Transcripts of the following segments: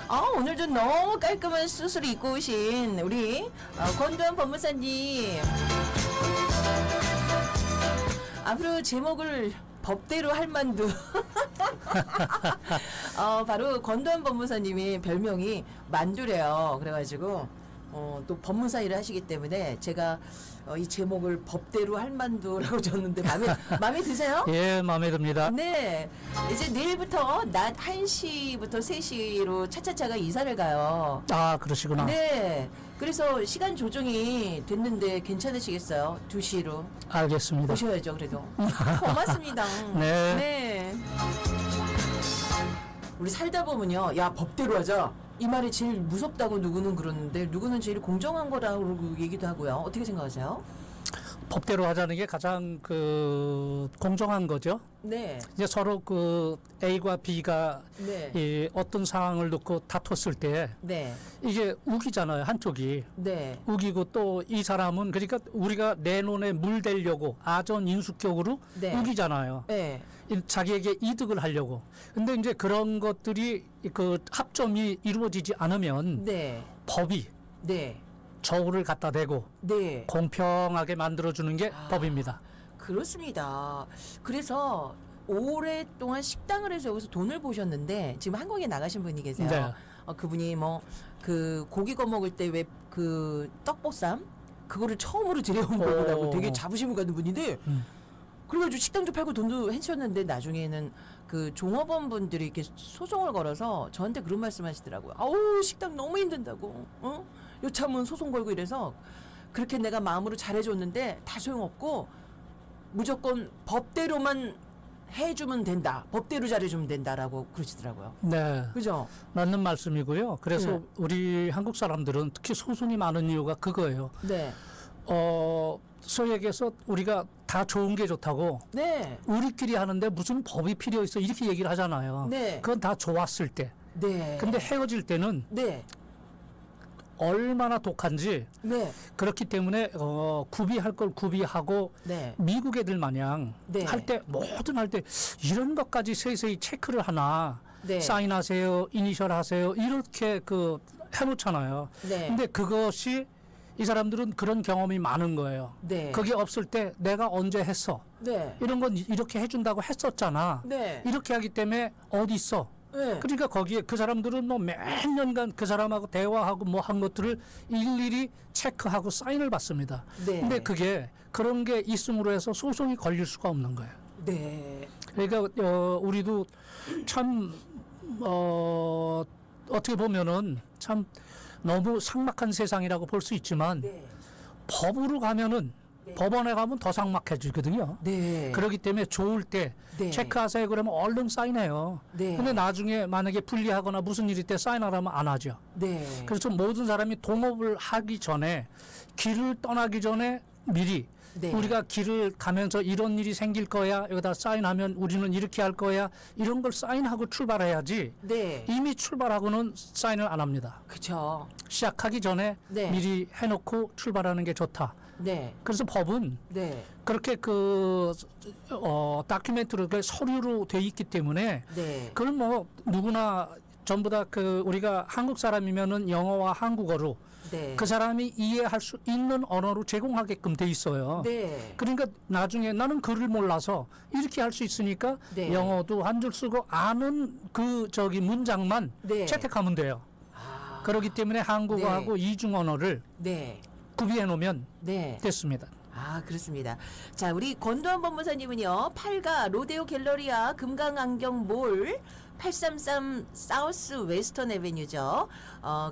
오늘도 너무 깔끔한 수트를 입고 오신 우리 권도현 법무사님. 앞으로 제목을 법대로 할 만두. 바로 권도현 법무사님의 별명이 만두래요. 그래가지고 또 법무사 일을 하시기 때문에 제가 이 제목을 법대로 할 만두라고 줬는데 마음에 드세요? 예, 마음에 듭니다. 네. 이제 내일부터 낮 1시부터 3시로 차차차가 이사를 가요. 아, 그러시구나. 네. 그래서 시간 조정이 됐는데 괜찮으시겠어요? 2시로. 알겠습니다. 오셔야죠, 그래도. 고맙습니다. 네. 네. 우리 살다 보면요. 야, 법대로 하자. 이 말이 제일 무섭다고 누구는 그러는데 누구는 제일 공정한 거라고 얘기도 하고요. 어떻게 생각하세요? 법대로 하자는 게 가장 공정한 거죠. 네. 이제 서로 A과 B가 네. 이 어떤 상황을 놓고 다퉜을 때 네. 이게 우기잖아요, 한쪽이. 네. 우기고 또 이 사람은 그러니까 우리가 내 눈에 물 대려고 아전 인수격으로 네. 우기잖아요. 네. 자기에게 이득을 하려고. 근데 이제 그런 것들이 합점이 이루어지지 않으면 네. 법이 네. 저울을 갖다 대고 네. 공평하게 만들어주는 게 법입니다. 그렇습니다. 그래서 오랫동안 식당을 해서 여기서 돈을 보셨는데 지금 한국에 나가신 분이 계세요. 네. 그분이 고기 구워 먹을 때 왜 떡보쌈 그거를 처음으로 들여온 거라고 되게 자부심을 갖는 분인데 그래가지고 식당도 팔고 돈도 해주셨는데 나중에는 종업원 분들이 이렇게 소송을 걸어서 저한테 그런 말씀 하시더라고요. 아우, 식당 너무 힘든다고. 여차하면 소송 걸고 이래서 그렇게 내가 마음으로 잘해줬는데 다 소용없고 무조건 법대로만 해주면 된다. 법대로 잘해주면 된다라고 그러시더라고요. 네. 그죠? 맞는 말씀이고요. 그래서 네. 우리 한국 사람들은 특히 소송이 많은 이유가 그거예요. 네. 소위 얘기해서 우리가 다 좋은 게 좋다고 네. 우리끼리 하는데 무슨 법이 필요 있어 이렇게 얘기를 하잖아요. 네. 그건 다 좋았을 때. 네. 근데 헤어질 때는 네. 얼마나 독한지 네. 그렇기 때문에 구비할 걸 구비하고 네. 미국 애들 마냥 네. 할 때 뭐든 할 때 이런 것까지 세세히 체크를 하나 네. 사인하세요, 이니셜 하세요 이렇게 해놓잖아요. 네. 근데 그것이 이 사람들은 그런 경험이 많은 거예요. 네. 그게 없을 때 내가 언제 했어? 네. 이런 건 이렇게 해준다고 했었잖아. 네. 이렇게 하기 때문에 어디 있어? 네. 그러니까 거기에 그 사람들은 몇 년간 그 사람하고 대화하고 뭐 한 것들을 일일이 체크하고 사인을 받습니다. 네. 근데 그런 게 있음으로 해서 소송이 걸릴 수가 없는 거예요. 네. 그러니까 우리도 참 어떻게 보면은 참 너무 삭막한 세상이라고 볼 수 있지만 네. 법으로 가면은 네. 법원에 가면 더 삭막해지거든요. 네. 그렇기 때문에 좋을 때 네. 체크하세요 그러면 얼른 사인해요. 네. 근데 나중에 만약에 불리하거나 무슨 일이 때 사인하라면 안 하죠. 네. 그래서 모든 사람이 동업을 하기 전에 길을 떠나기 전에 미리 네. 우리가 길을 가면서 이런 일이 생길 거야 여기다 사인하면 우리는 이렇게 할 거야 이런 걸 사인하고 출발해야지 네. 이미 출발하고는 사인을 안 합니다. 그쵸. 시작하기 전에 네. 미리 해놓고 출발하는 게 좋다. 네. 그래서 법은 네. 그렇게 다큐멘트로 서류로 돼 있기 때문에 네. 그걸 뭐 누구나 전부 다 우리가 한국 사람이면은 영어와 한국어로 네. 그 사람이 이해할 수 있는 언어로 제공하게끔 돼 있어요. 네. 그러니까 나중에 나는 글을 몰라서 이렇게 할 수 있으니까 네. 영어도 한 줄 쓰고 아는 문장만 네. 채택하면 돼요. 아. 그렇기 때문에 한국어하고 이중 언어를 네. 구비해 놓으면 네. 됐습니다. 아, 그렇습니다. 자, 우리 권도현 법무사님은요, 8가 로데오 갤러리아 금강안경몰 833 사우스 웨스턴 에베뉴죠.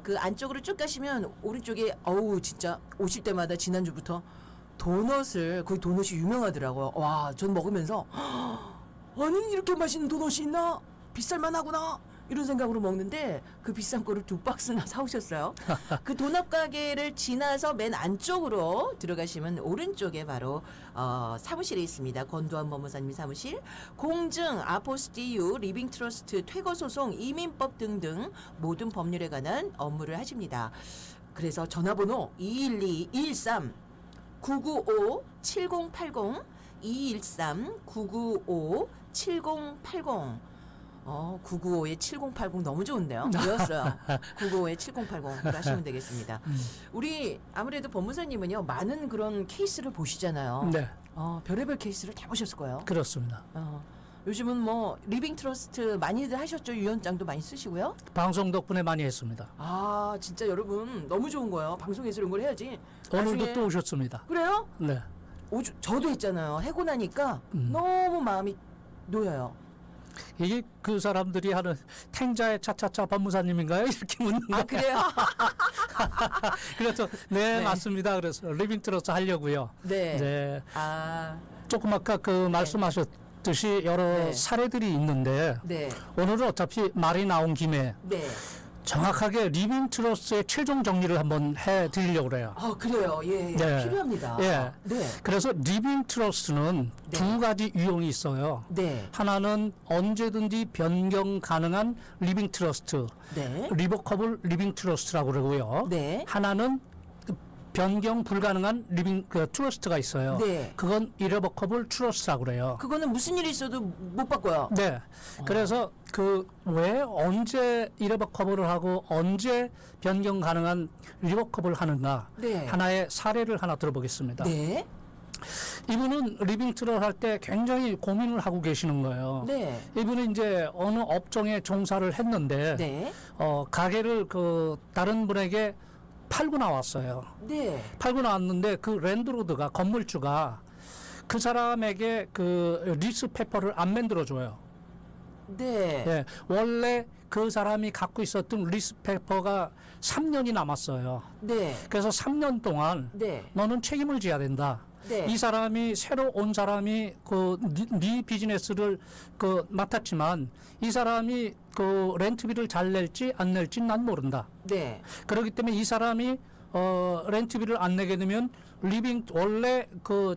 그 안쪽으로 쭉 가시면 오른쪽에 진짜 오실 때마다 지난주부터 거기 도넛이 유명하더라고요. 와, 전 먹으면서 아니, 이렇게 맛있는 도넛이 있나? 비쌀만 하구나. 이런 생각으로 먹는데 그 비싼 거를 2박스나 사오셨어요. 그 도넛 가게를 지나서 맨 안쪽으로 들어가시면 오른쪽에 바로 사무실에 있습니다. 권도현 법무사님 사무실. 공증, 아포스티유, 리빙트러스트, 퇴거소송, 이민법 등등 모든 법률에 관한 업무를 하십니다. 그래서 전화번호 213-995-7080 213-995-7080 995에 7080 너무 좋은데요. 배웠어요. 995에 7080 하시면 되겠습니다. 우리 아무래도 법무사님은요 많은 그런 케이스를 보시잖아요. 네, 별의별 케이스를 다 보셨을 거예요. 그렇습니다. 요즘은 뭐 리빙 트러스트 많이들 하셨죠. 유언장도 많이 쓰시고요. 방송 덕분에 많이 했습니다. 아 진짜 여러분 너무 좋은 거예요. 방송에서 이런 걸 해야지. 오늘도 나중에- 또 오셨습니다. 그래요? 네, 저도 했잖아요. 해고 나니까 너무 마음이 놓여요. 이게 그 사람들이 하는 탱자의 차차차 법무사님인가요? 이렇게 묻는 아 거. 그래요? 그래서 네, 네. 맞습니다. 그래서 리빙 트러스 하려고요. 네. 네. 아 조금 아까 그 말씀하셨듯이 여러 네. 사례들이 있는데 네. 오늘은 어차피 말이 나온 김에 네. 정확하게 리빙 트러스의 최종 정리를 한번 해드리려고 그래요. 그래요. 예, 예. 네. 필요합니다. 예. 네. 그래서 리빙 트러스는 네. 두 가지 유형이 있어요. 네. 하나는 언제든지 변경 가능한 리빙 트러스트, 네. 리버커블 리빙 트러스트라고 그러고요. 네. 하나는 변경 불가능한 리빙 트러스트가 있어요. 네. 그건 이레버커블 트러스트라고 그래요. 그거는 무슨 일이 있어도 못 바꿔요. 네. 그래서 그 왜 언제 이레버커블을 하고 언제 변경 가능한 리버커블을 하는가 네. 하나의 사례를 하나 들어보겠습니다. 네. 이분은 리빙 트러스 할 때 굉장히 고민을 하고 계시는 거예요. 네. 이분은 이제 어느 업종에 종사를 했는데 네. 가게를 그 다른 분에게 팔고 나왔어요. 네. 팔고 나왔는데 그 랜드로드가 건물주가 그 사람에게 그 리스 페퍼를 안 만들어 줘요. 네. 예, 원래 그 사람이 갖고 있었던 리스 페퍼가 3년이 남았어요. 네. 그래서 3년 동안 네. 너는 책임을 져야 된다. 네. 이 사람이 새로 온 사람이 네 비즈니스를 맡았지만 이 사람이 그 렌트비를 잘 낼지 안 낼지 난 모른다. 네. 그렇기 때문에 이 사람이 렌트비를 안 내게 되면 원래 그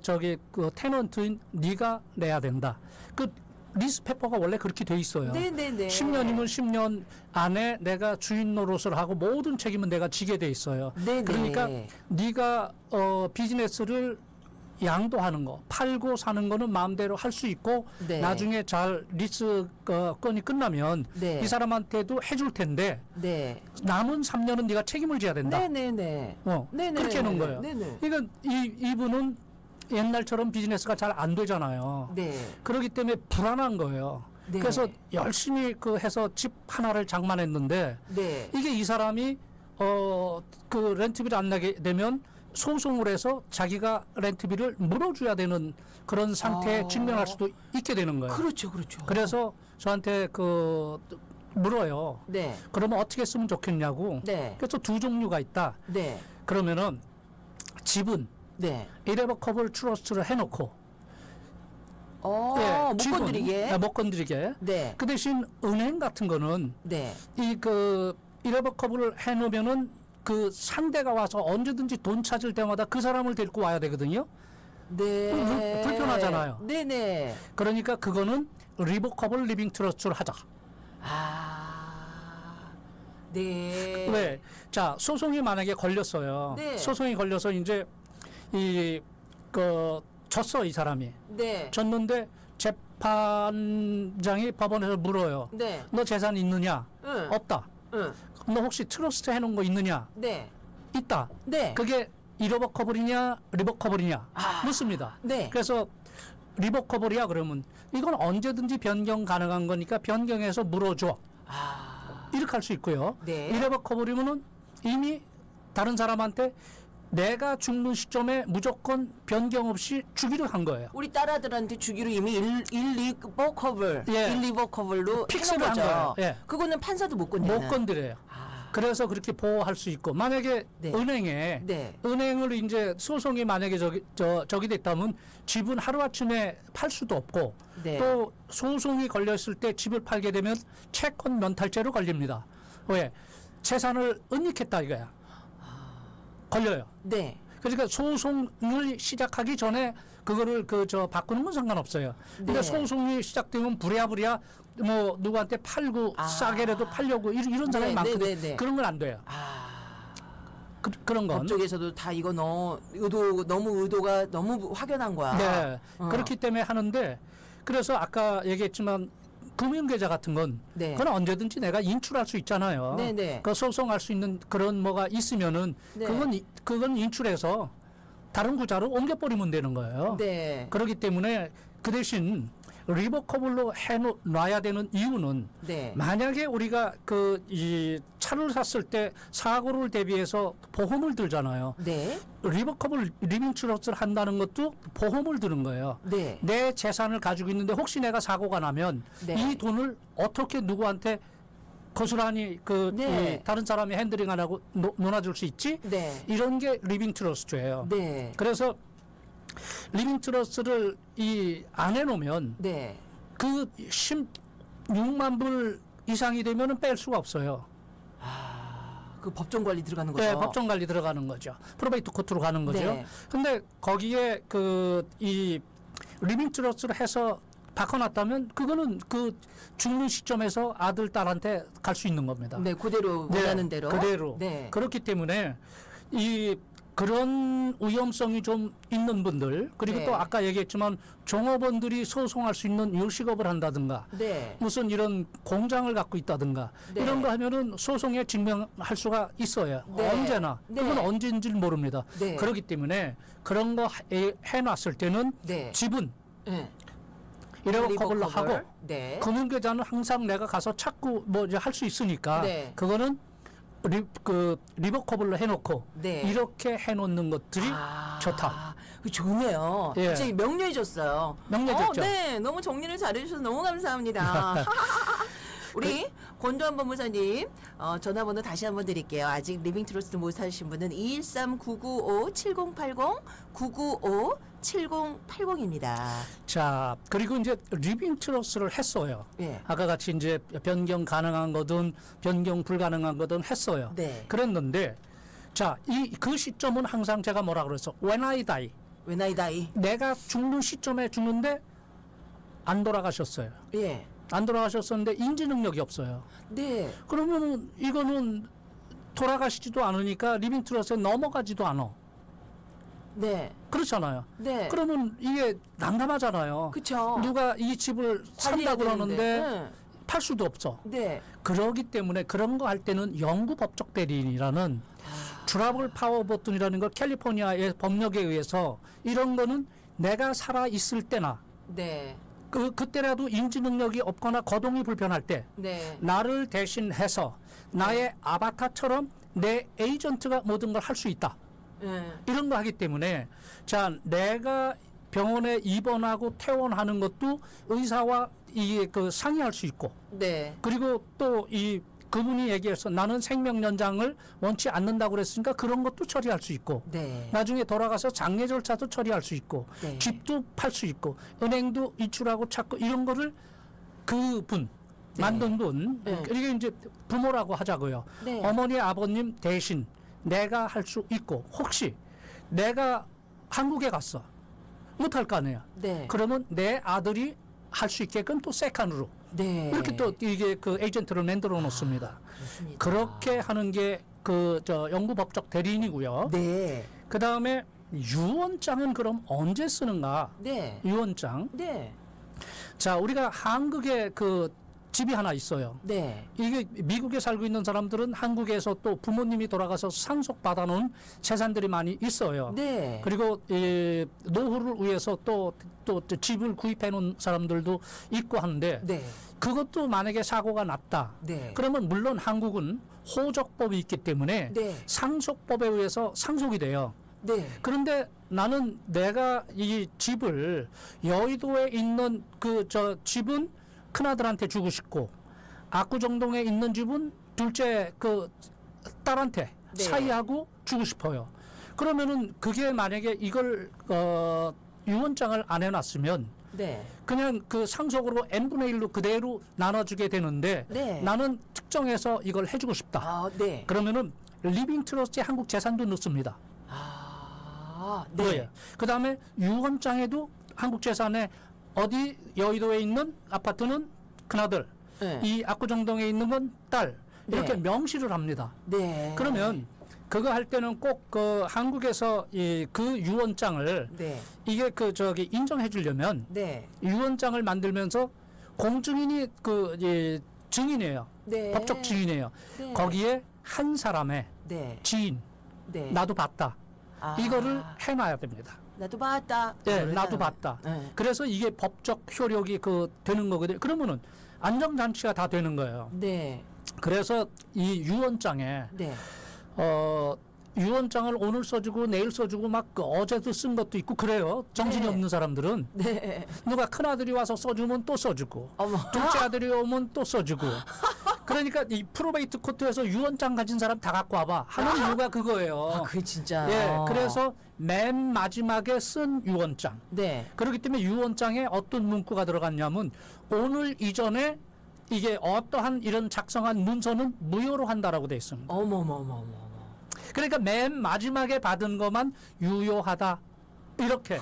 테넌트인 네가 내야 된다. 그 리스 페퍼가 원래 그렇게 돼 있어요. 네, 네, 네. 10년이면 10년 안에 내가 주인 노릇을 하고 모든 책임은 내가 지게 돼 있어요. 네, 그러니까 네. 네가 비즈니스를 양도하는 거, 팔고 사는 거는 마음대로 할 수 있고 네. 나중에 잘 리스 건이 끝나면 네. 이 사람한테도 해줄 텐데 네. 남은 3년은 네가 책임을 져야 된다. 네, 네, 네. 네, 네, 그렇게 네, 해놓은 네, 거예요. 네, 네. 그러니까 이분은 옛날처럼 비즈니스가 잘 안 되잖아요. 네. 그렇기 때문에 불안한 거예요. 네. 그래서 열심히 해서 집 하나를 장만했는데 네. 이게 이 사람이 그 렌트비를 안 내게 되면 소송을 해서 자기가 렌트비를 물어줘야 되는 그런 상태에 직면할 수도 있게 되는 거예요. 그렇죠. 그렇죠. 그래서 저한테 물어요. 네. 그러면 어떻게 쓰면 좋겠냐고. 네. 그래서 두 종류가 있다. 네. 그러면은 집은 네. 이레버커블 트러스트를 해놓고 못 집은, 건드리게. 못 건드리게. 네. 그 대신 은행 같은 거는 네. 이레버커블을 해놓으면은 그 상대가 와서 언제든지 돈 찾을 때마다 그 사람을 데리고 와야 되거든요. 네. 불편하잖아요. 네, 네. 그러니까 그거는 리버커블 리빙 트러스트를 하자. 네. 왜? 자, 소송이 만약에 걸렸어요. 네. 소송이 걸려서 이제 졌어, 이 사람이. 네. 졌는데 재판장이 법원에서 물어요. 네. 너 재산 있느냐? 응. 없다. 응. 너 혹시 트러스트 해놓은 거 있느냐? 네. 있다. 네. 그게 이러버커블이냐 리버커블이냐 묻습니다. 네. 그래서 리버커블이야 그러면 이건 언제든지 변경 가능한 거니까 변경해서 물어줘. 이렇게 할 수 있고요. 네. 이레버커블이면은 이미 다른 사람한테 내가 죽는 시점에 무조건 변경 없이 주기로 한 거예요. 우리 딸아들한테 주기로 이미 일리버커블, 예. 일리버커블로 픽스를 해놓은 한 거죠. 거예요. 예. 그거는 판사도 못 건드리는. 못 건드려요. 그래서 그렇게 보호할 수 있고 만약에 네. 은행에 네. 은행을 이제 소송이 만약에 저기 됐다면 집은 하루아침에 팔 수도 없고 네. 또 소송이 걸렸을 때 집을 팔게 되면 채권 면탈죄로 걸립니다. 왜? 재산을 은닉했다 이거야. 걸려요. 네. 그러니까 소송을 시작하기 전에 그거를 바꾸는 건 상관없어요. 근데 네. 소송이 시작되면 부랴부랴 뭐 누구한테 팔고 싸게라도 팔려고 이런 사람이 네, 많거든요. 네, 네, 네. 그런 건 안 돼요. 그런 건. 법쪽에서도 다 이거 너무 의도가 너무 확연한 거야. 네. 그렇기 때문에 하는데 그래서 아까 얘기했지만 금융계좌 같은 건 네. 그건 언제든지 내가 인출할 수 있잖아요. 네네. 그 소송할 수 있는 그런 뭐가 있으면은 네. 그건 인출해서 다른 구자로 옮겨버리면 되는 거예요. 네. 그렇기 때문에 그 대신 리버커블로 해놔야 되는 이유는 네. 만약에 우리가 이 차를 샀을 때 사고를 대비해서 보험을 들잖아요. 네. 리버커블 리빙트러스를 한다는 것도 보험을 드는 거예요. 네. 내 재산을 가지고 있는데 혹시 내가 사고가 나면 네. 이 돈을 어떻게 누구한테 고스란히 네. 이 다른 사람이 핸들링 안 하고 놀아줄 수 있지? 네. 이런 게 리빙 트러스트예요. 네. 그래서 리빙 트러스트를 안 해놓으면 네. 그 16만 불 이상이 되면은 뺄 수가 없어요. 그 법정 관리 들어가는 거죠. 네, 법정 관리 들어가는 거죠. 프로베이트 코트로 가는 거죠. 네. 근데 거기에 이 리빙 트러스트를 해서 바꿔놨다면 그거는 그 죽는 시점에서 아들 딸한테 갈 수 있는 겁니다. 네, 그대로 원하는 대로. 그대로. 네. 그렇기 때문에 그런 위험성이 좀 있는 분들 그리고 네. 또 아까 얘기했지만 종업원들이 소송할 수 있는 요식업을 한다든가 네. 무슨 이런 공장을 갖고 있다든가 네. 이런 거 하면은 소송에 증명할 수가 있어요. 네. 언제나. 네. 그건 언제인지 모릅니다. 네. 그렇기 때문에 그런 거 해놨을 때는 네. 지분 네. 이레버커블로 리버커블. 하고 네. 금융계좌는 항상 내가 가서 찾고 뭐 이제 할 수 있으니까 네. 그거는 리버커블로 해놓고 네. 이렇게 해놓는 것들이 좋다. 그 좋네요. 예. 진짜 명료해졌어요. 명료해졌죠. 네, 너무 정리를 잘해주셔서 너무 감사합니다. 우리 권도한 법무사님 전화번호 다시 한번 드릴게요. 아직 리빙 트러스트 못 사신 분은 213-995-7080 995-7080입니다. 자, 그리고 이제 리빙 트러스를 했어요. 예. 아까 같이 이제 변경 가능한 거든 변경 불가능한 거든 했어요. 네. 그랬는데 자, 그 시점은 항상 제가 뭐라 그랬어? When I die. When I die. 내가 죽는 시점에 죽는데 안 돌아가셨어요. 예. 안 돌아가셨었는데 인지 능력이 없어요. 네. 그러면 이거는 돌아가시지도 않으니까 리빙 트러스에 넘어가지도 않아. 네. 그렇잖아요. 네. 그러면 이게 난감하잖아요. 그쵸. 누가 이 집을 산다 관리해야 그러는데 되는데. 팔 수도 없어. 네. 그러기 때문에 그런 거 할 때는 영구 법적 대리인이라는 주라블 파워 버튼이라는 걸 캘리포니아의 법령에 의해서 이런 거는 내가 살아 있을 때나 네. 그때라도 인지 능력이 없거나 거동이 불편할 때 네. 나를 대신해서 나의 아바타처럼 내 에이전트가 모든 걸 할 수 있다. 네. 이런 거 하기 때문에 자 내가 병원에 입원하고 퇴원하는 것도 의사와 상의할 수 있고 네. 그리고 또 그분이 얘기해서 나는 생명 연장을 원치 않는다고 그랬으니까 그런 것도 처리할 수 있고 네. 나중에 돌아가서 장례 절차도 처리할 수 있고 네. 집도 팔 수 있고 은행도 이출하고 찾고 이런 거를 그분 네. 만든 분 네. 이게 이제 부모라고 하자고요. 네. 어머니 아버님 대신 내가 할 수 있고 혹시 내가 한국에 갔어 못할 거 아니에요. 네. 그러면 내 아들이 할 수 있게끔 또 세컨으로 네. 이렇게 또 이게 에이전트를 만들어 놓습니다. 그렇습니다. 그렇게 하는 게 영구 법적 대리인이고요. 네. 그 다음에 유언장은 그럼 언제 쓰는가? 네. 유언장. 네. 자, 우리가 한국에 집이 하나 있어요. 네. 이게 미국에 살고 있는 사람들은 한국에서 또 부모님이 돌아가서 상속 받아놓은 재산들이 많이 있어요. 네. 그리고 노후를 위해서 또 집을 구입해 놓은 사람들도 있고 한데 네. 그것도 만약에 사고가 났다. 네. 그러면 물론 한국은 호적법이 있기 때문에 네. 상속법에 의해서 상속이 돼요. 네. 그런데 나는 내가 이 집을 여의도에 있는 집은 큰아들한테 주고 싶고 압구정동에 있는 집은 둘째 딸한테 네. 사이하고 주고 싶어요. 그러면은 그게 만약에 이걸 유언장을 안 해놨으면 네. 그냥 상속으로 n분의 1로 그대로 나눠주게 되는데 네. 나는 특정해서 이걸 해주고 싶다. 아, 네. 그러면은 리빙 트러스트에 한국 재산도 넣습니다. 아, 네. 그 다음에 유언장에도 한국 재산에 어디 여의도에 있는 아파트는 큰아들, 네. 이 압구정동에 있는 건 딸 이렇게 네. 명시를 합니다. 네. 그러면 그거 할 때는 꼭 한국에서 그 유언장을 네. 이게 인정해 주려면 네. 유언장을 만들면서 공증인이 그 이제 증인이에요. 네. 법적 증인이에요. 네. 거기에 한 사람의 네. 지인 네. 나도 봤다. 아. 이거를 해놔야 됩니다. 나도 봤다. 네, 그거를 나도 해놔야 봤다. 네. 그래서 이게 법적 효력이 그 되는 거거든요. 그러면은 안정장치가 다 되는 거예요. 네. 그래서 이 유언장에 네. 유언장을 오늘 써주고 내일 써주고 막그 어제도 쓴 것도 있고 그래요. 정신이 네. 없는 사람들은 네. 누가 큰 아들이 와서 써주면 또 써주고 어머. 둘째 아들이 오면 또 써주고. 그러니까 이 프로베이트 코트에서 유언장 가진 사람 다 갖고 와봐 하는 이유가 그거예요. 아, 그게 진짜. 예, 그래서 맨 마지막에 쓴 유언장. 네. 그렇기 때문에 유언장에 어떤 문구가 들어갔냐면 오늘 이전에 이게 어떠한 이런 작성한 문서는 무효로 한다라고 돼 있습니다. 어머머머머. 그러니까 맨 마지막에 받은 것만 유효하다 이렇게.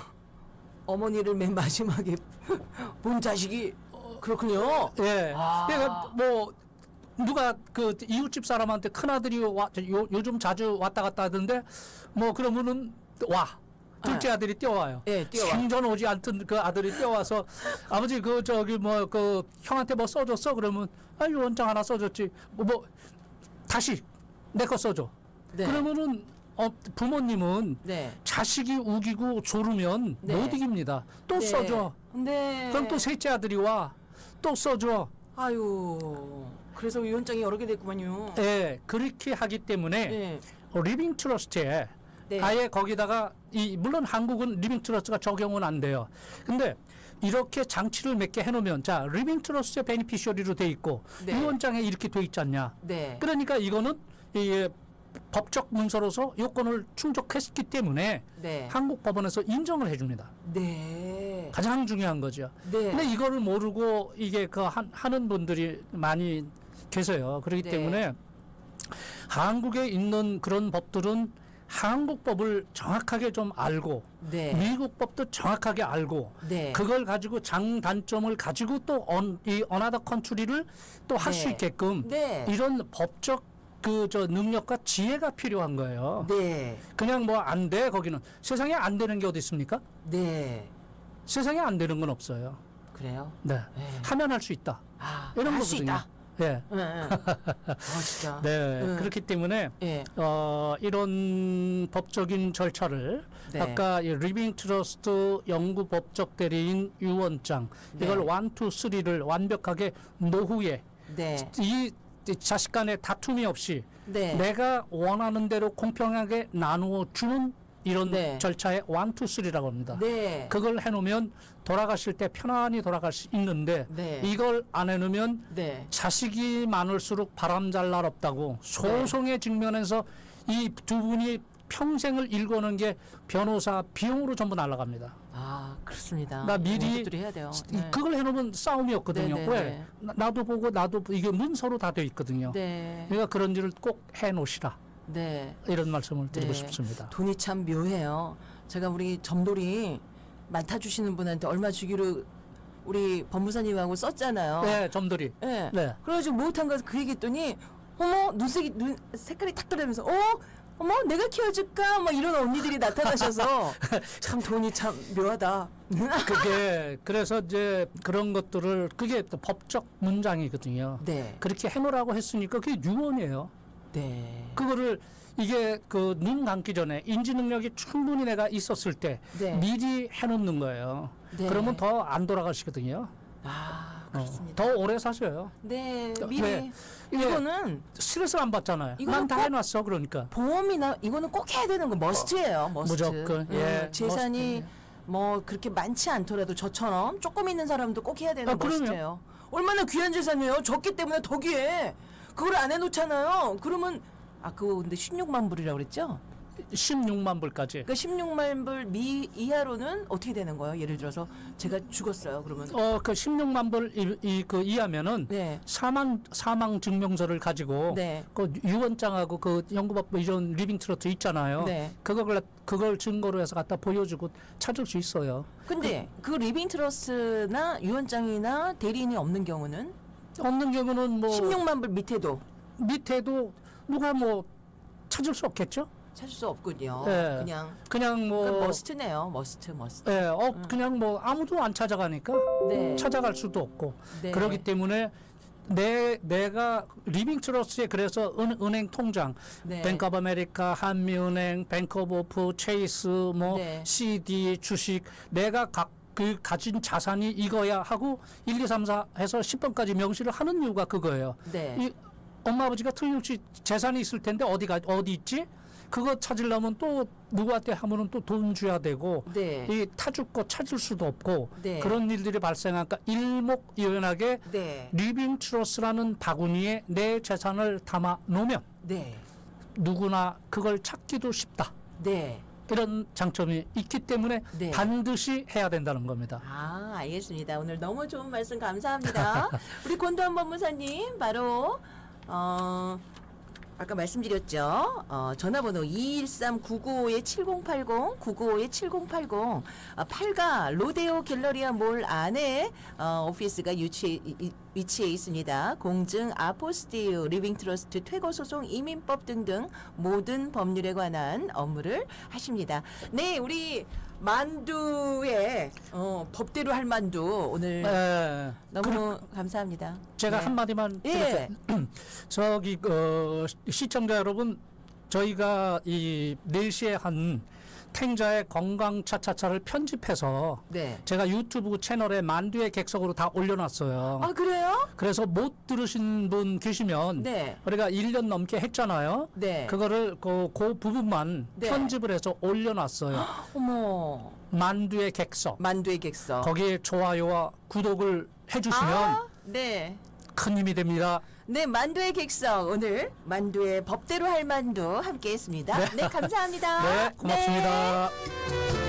어머니를 맨 마지막에 본 자식이 그렇군요. 예. 아. 그러니까 뭐 누가 그 이웃집 사람한테 큰 아들이 요즘 자주 왔다 갔다 하던데 뭐 그러면은 와. 둘째 아들이 뛰어와요. 예, 뛰어와. 생전 오지 않던 그 아들이 뛰어와서 아버지 그 저기 뭐 그 형한테 뭐 써줬어 그러면 아 유언장 하나 써줬지 뭐 다시 내 거 써줘. 네. 그러면은 부모님은 네. 자식이 우기고 조르면 네. 못 이깁니다. 또 네. 써줘. 네. 그럼 또 셋째 아들이 와. 또 써줘. 아유. 그래서 위원장이 여러 개 됐구만요. 예, 그렇게 하기 때문에 네. 리빙 트러스트에 네. 아예 거기다가 물론 한국은 리빙 트러스트가 적용은 안 돼요. 근데 이렇게 장치를 몇 개 해놓으면 자 리빙 트러스트의 베니피셔리로 돼 있고 네. 유언장에 이렇게 돼 있지 않냐. 네. 그러니까 이거는 이 법적 문서로서 요건을 충족했기 때문에 네. 한국 법원에서 인정을 해줍니다. 네. 가장 중요한 거죠. 네. 근데 이거를 모르고 이게 하는 분들이 많이 계세요. 그렇기 네. 때문에 한국에 있는 그런 법들은 한국 법을 정확하게 좀 알고 네. 미국 법도 정확하게 알고 네. 그걸 가지고 장단점을 가지고 또 이 어나더 컨트리를 또 할 수 네. 있게끔 네. 이런 법적 그 능력과 지혜가 필요한 거예요. 네. 그냥 뭐 안 돼 거기는 세상에 안 되는 게 어디 있습니까? 네. 세상에 안 되는 건 없어요. 그래요? 네. 네. 하면 할 수 있다. 아, 이런 할 수 거거든요. 있다. 예. 네. 네. 진짜. 네. 네. 그렇기 때문에 네. 이런 법적인 절차를 네. 아까 이 리빙 트러스트 영구 법적 대리인 유언장 네. 이걸 1, 2, 3를 완벽하게 노후에 네. 이 자식 간의 다툼이 없이 네. 내가 원하는 대로 공평하게 나누어 주는 이런 네. 절차에 1, 2, 3라고 합니다. 네. 그걸 해놓으면 돌아가실 때 편안히 돌아갈 수 있는데 네. 이걸 안 해놓으면 네. 자식이 많을수록 바람 잘 날 없다고 소송의 직면에서 이 두 분이 평생을 일궈는 게 변호사 비용으로 전부 날아갑니다. 아, 그렇습니다. 나 미리 모두들이 해야 돼요. 네. 그걸 해놓으면 싸움이 없거든요. 네, 네, 왜? 네. 나도 보고 나도 이게 문서로 다 돼 있거든요. 네. 그러니까 그런 일을 꼭 해놓으시라. 네. 이런 말씀을 드리고 네. 싶습니다. 돈이 참 묘해요. 제가 우리 점돌이 맡아 주시는 분한테 얼마 주기로 우리 법무사님하고 썼잖아요. 네, 점들이. 네. 네. 그래가지고 못한 거 그 얘기했더니 어머 눈 색깔이 탁 떨어지면서 어머 내가 키워줄까 막 이런 언니들이 나타나셔서 참 돈이 참 묘하다. 그게 그래서 이제 그런 것들을 그게 또 법적 문장이거든요. 네. 그렇게 해놓으라고 했으니까 그게 유언이에요. 네. 그거를 이게 그 눈 감기 전에 인지 능력이 충분히 내가 있었을 때 네. 미리 해놓는 거예요. 네. 그러면 더 안 돌아가시거든요. 아 그렇습니다. 더 오래 사셔요. 네. 왜? 미리 이거는 스트레스를 안 받잖아요. 이거는 난 다 꼭- 해놨어 그러니까. 보험이나 이거는 꼭 해야 되는 거 머스트예요. 머스트. 무조건, 예, 재산이 머스트. 뭐 그렇게 많지 않더라도 저처럼 조금 있는 사람도 꼭 해야 되는 그럼요. 머스트예요. 얼마나 귀한 재산이에요. 적기 때문에 더 귀해. 그걸 안 해놓잖아요. 그러면 그거 근데 16만 불이라고 그랬죠? 16만 불까지. 그러니까 16만 불 이하로는 어떻게 되는 거예요? 예를 들어서 제가 죽었어요. 그러면 그 16만 불 이하면은 네. 사망 증명서를 가지고 네. 그 유언장하고 그 연구법 이런 리빙 트러스트 있잖아요. 네. 그걸 증거로 해서 갖다 보여주고 찾을 수 있어요. 근데 그 리빙 트러스나 유언장이나 대리인이 없는 경우는 없는 경우는 뭐 16만 불 밑에도 밑에도 누가 뭐 찾을 수 없겠죠? 찾을 수 없군요. 네. 그냥 뭐 머스트네요. 머스트. 예, 그냥 뭐 아무도 안 찾아가니까 네. 찾아갈 수도 없고 네. 그렇기 때문에 내가 리빙 트러스트에 그래서 은행 통장, 네. 뱅크 오브 아메리카, 한미은행, 뱅크 오브 오프, 체이스, 뭐 네. CD, 주식 내가 가진 자산이 이거야 하고 1, 2, 3, 4 해서 10번까지 명시를 하는 이유가 그거예요. 네. 이 엄마 아버지가 틀림없이 재산이 있을 텐데 어디 있지? 그거 찾으려면 또 누구한테 하면은 또 돈 줘야 되고 네. 이 타줄 거 찾을 수도 없고 네. 그런 일들이 발생하니까 일목요연하게 네. 리빙 트러스라는 바구니에 내 재산을 담아 놓으면 네. 누구나 그걸 찾기도 쉽다. 네. 이런 장점이 있기 때문에 네. 반드시 해야 된다는 겁니다. 아, 알겠습니다. 오늘 너무 좋은 말씀 감사합니다. 우리 권도환 법무사님 바로 아까 말씀드렸죠. 전화번호 213-995-7080, 995-7080. 8가 로데오 갤러리아 몰 안에 오피스가 위치해 있습니다. 공증, 아포스티유, 리빙 트러스트, 퇴거 소송, 이민법 등등 모든 법률에 관한 업무를 하십니다. 네, 우리 만두의 법대로 할 만두 오늘 네. 너무 감사합니다. 제가 네. 한마디만 예. 저기 시청자 여러분 저희가 이 4시에 한 탱자의 건강 차차차를 편집해서 네. 제가 유튜브 채널에 만두의 객석으로 다 올려놨어요. 아, 그래요? 그래서 못 들으신 분 계시면 네. 우리가 1년 넘게 했잖아요. 네. 그거를 그 부분만 네. 편집을 해서 올려놨어요. 어머. 만두의 객석. 만두의 객석. 거기에 좋아요와 구독을 해주시면 네. 큰 힘이 됩니다. 네, 만두의 객석. 오늘 만두의 법대로 할 만두 함께 했습니다. 네, 감사합니다. 네, 고맙습니다. 네.